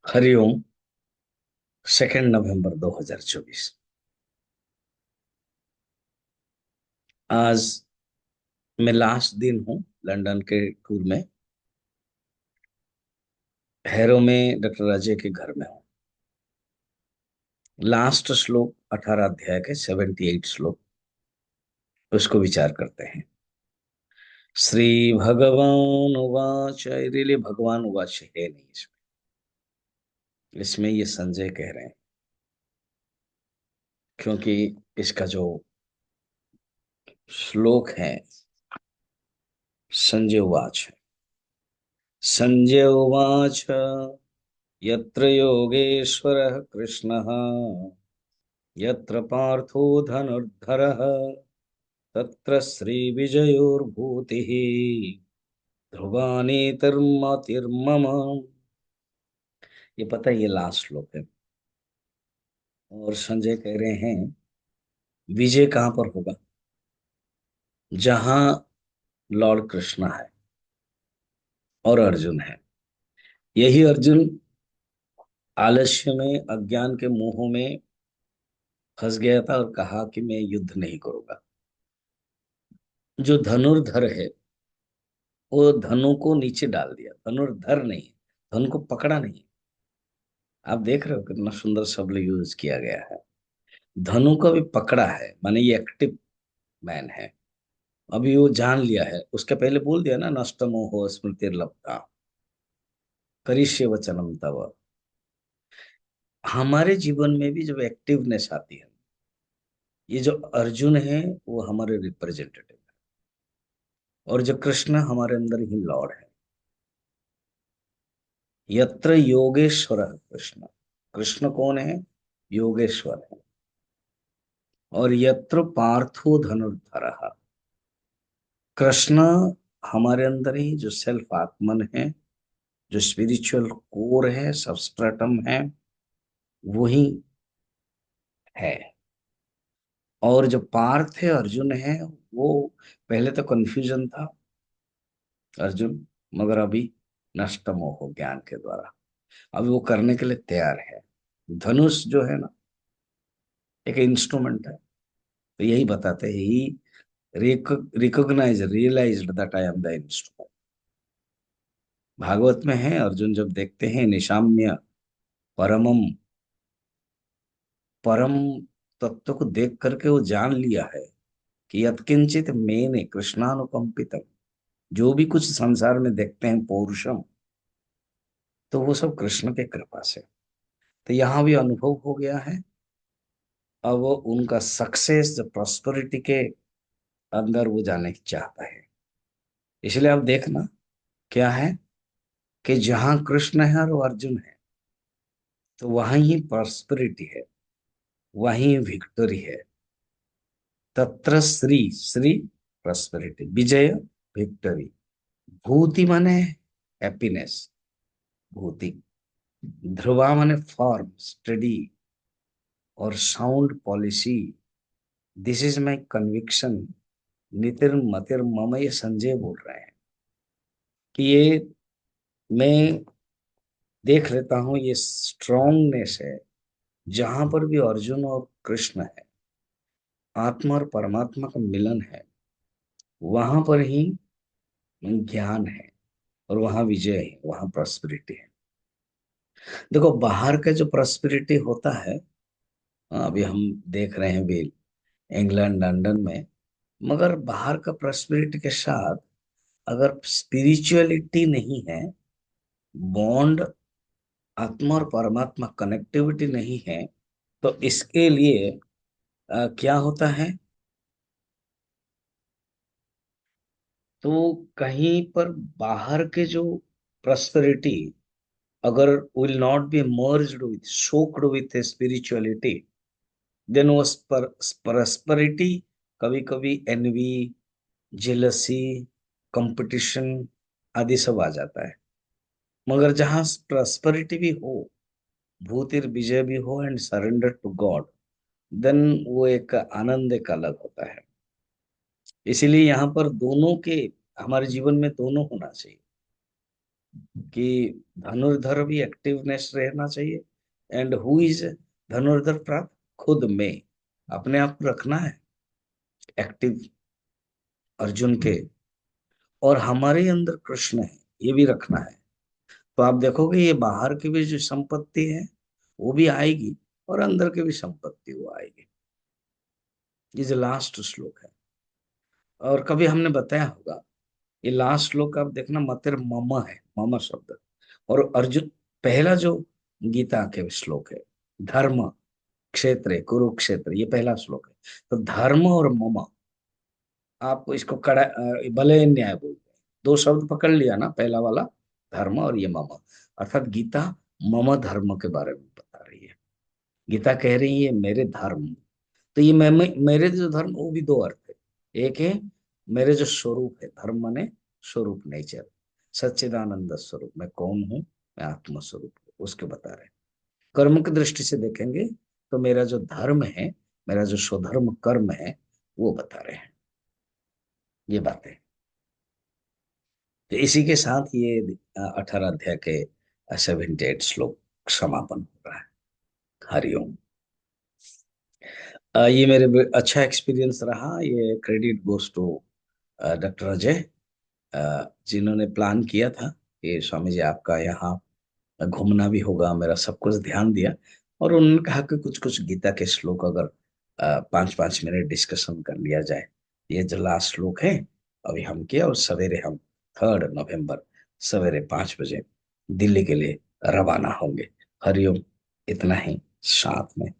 हरिओम। 2 नवंबर 2024। आज मैं लास्ट दिन हूँ लंदन के टूर में। हैरो में डॉक्टर अजय के घर में हूँ। लास्ट श्लोक 18 अध्याय के 78 श्लोक, उसको विचार करते हैं। श्री भगवान उवाच। रियली भगवान उवाच है नहीं इसमें। इसमें ये संजय कह रहे हैं, क्योंकि इसका जो श्लोक है संजय उवाच है। संजय उवाच यत्र योगेश्वरः कृष्णः यत्र पार्थो धनुर्धरः तत्र श्रीविजयोर्भूतिः ध्रुवानीतिर्मतिर्मम। ये पता है, ये लास्ट श्लोक है। और संजय कह रहे हैं विजय कहाँ पर होगा? जहां लॉर्ड कृष्णा है और अर्जुन है। यही अर्जुन आलस्य में, अज्ञान के मोह में फंस गया था और कहा कि मैं युद्ध नहीं करूंगा। जो धनुर्धर है वो धनु को नीचे डाल दिया, धनुर्धर नहीं, धनु को पकड़ा नहीं। आप देख रहे हो कितना सुंदर शब्द यूज किया गया है। धनु को भी पकड़ा है, माने ये एक्टिव मैन है। अभी वो जान लिया है, उसके पहले बोल दिया ना, नष्टमो हो स्मृतिर्लब्धा करिष्ये वचनम तव। हमारे जीवन में भी जब एक्टिवनेस आती है, ये जो अर्जुन है वो हमारे रिप्रेजेंटेटिव है, और जो कृष्ण हमारे अंदर ही लॉर्ड है। यत्र योगेश्वर कृष्ण, कृष्ण कौन है? योगेश्वर है। और यत्र पार्थो धनुर्धर, कृष्ण हमारे अंदर ही जो सेल्फ आत्मन है, जो स्पिरिचुअल कोर है, सबस्ट्रेटम है, वही है। और जो पार्थ है, अर्जुन है, वो पहले तो कंफ्यूजन था अर्जुन, मगर अभी नष्ट मोह ज्ञान के द्वारा अभी वो करने के लिए तैयार है। धनुष जो है ना, एक इंस्ट्रूमेंट है। तो यही बताते हैं, he recognise realised that I am the instrument. Bhagavat में है, अर्जुन जब देखते हैं निशाम्य परमम, परम तत्व को देख करके वो जान लिया है कि यत्किंचित मैंने कृष्णानुकंपितम, जो भी कुछ संसार में देखते हैं पौरुषम, तो वो सब कृष्ण के कृपा से। तो यहाँ भी अनुभव हो गया है। अब वो उनका सक्सेस जो प्रॉस्पेरिटी के अंदर वो जाने की चाहता है। इसलिए आप देखना क्या है कि जहां कृष्ण है और वो अर्जुन है, तो वहां ही प्रॉस्पेरिटी है, वहीं विक्टोरी है। तत्र श्री, श्री प्रॉस्पेरिटी, विजय विक्टोरी, भूति माने हैप्पीनेस, भूति, ध्रुवा माने फॉर्म स्टडी और sound policy. This is my conviction नितिर मतिर मम। ये संजय बोल रहे हैं कि ये मैं देख लेता हूं, ये स्ट्रॉन्गनेस है। जहां पर भी अर्जुन और कृष्ण है, आत्मा और परमात्मा का मिलन है, वहां पर ही ज्ञान है, और वहां विजय है, वहां प्रॉस्पेरिटी है। देखो बाहर का जो प्रॉस्पेरिटी होता है, अभी हम देख रहे हैं भी इंग्लैंड लंदन में, मगर बाहर का प्रॉस्पेरिटी के साथ अगर स्पिरिचुअलिटी नहीं है, बॉन्ड आत्मा और परमात्मा कनेक्टिविटी नहीं है, तो इसके लिए क्या होता है? तो कहीं पर बाहर के जो प्रॉस्पेरिटी अगर will not be merged with, soaked with spirituality, then वो प्रॉस्पेरिटी कभी कभी एनवी, जेलसी, कंपटीशन आदि सब आ जाता है। मगर जहां प्रॉस्पेरिटी भी हो, भूतिर विजय भी हो and surrender to God, then वो एक आनंद एक अलग होता है। इसीलिए यहाँ पर दोनों के, हमारे जीवन में दोनों होना चाहिए। कि धनुर्धर भी एक्टिवनेस रहना चाहिए। एंड हु इज धनुर्धर प्राप्त? खुद में अपने आप को रखना है एक्टिव, अर्जुन के। और हमारे अंदर कृष्ण है, ये भी रखना है। तो आप देखोगे ये बाहर की भी जो संपत्ति है वो भी आएगी, और अंदर की भी संपत्ति वो आएगी। ये जो लास्ट श्लोक है, और कभी हमने बताया होगा, ये लास्ट श्लोक आप देखना, मतिर मम है, मम शब्द। और अर्जुन, पहला जो गीता के श्लोक है, धर्म क्षेत्र कुरुक्षेत्र, ये पहला श्लोक है। तो धर्म और मम, आप इसको कड़ा भले न्याय बोलते हैं, दो शब्द पकड़ लिया ना, पहला वाला धर्म और ये मम, अर्थात गीता मम धर्म के बारे में बता रही है। गीता कह रही है मेरे धर्म। तो ये मेरे जो धर्म, वो भी दो अर्थ है। एक है मेरे जो स्वरूप है, धर्म माने स्वरूप, नेचर, सच्चिदानंद स्वरूप, मैं कौन हूँ, मैं आत्मा स्वरूप हूँ, उसके बता रहे हैं। कर्म की दृष्टि से देखेंगे तो मेरा जो धर्म है, मेरा जो स्वधर्म कर्म है, वो बता रहे हैं ये बातें। तो इसी के साथ ये 18 अध्याय के 78 श्लोक समापन हो रहा है। हरिओम। ये मेरे अच्छा एक्सपीरियंस रहा। ये credit goes to doctor Ajay, जिन्होंने प्लान किया था कि स्वामी जी आपका यहाँ घूमना भी होगा, मेरा सब कुछ ध्यान दिया। और उन्होंने कहा कि कुछ कुछ गीता के श्लोक अगर 5-5 मिनट डिस्कशन कर लिया जाए। ये जो लास्ट श्लोक है अभी हम किया, और सवेरे हम 3 नवंबर सवेरे 5 बजे दिल्ली के लिए रवाना होंगे। हरिओम। इतना ही साथ में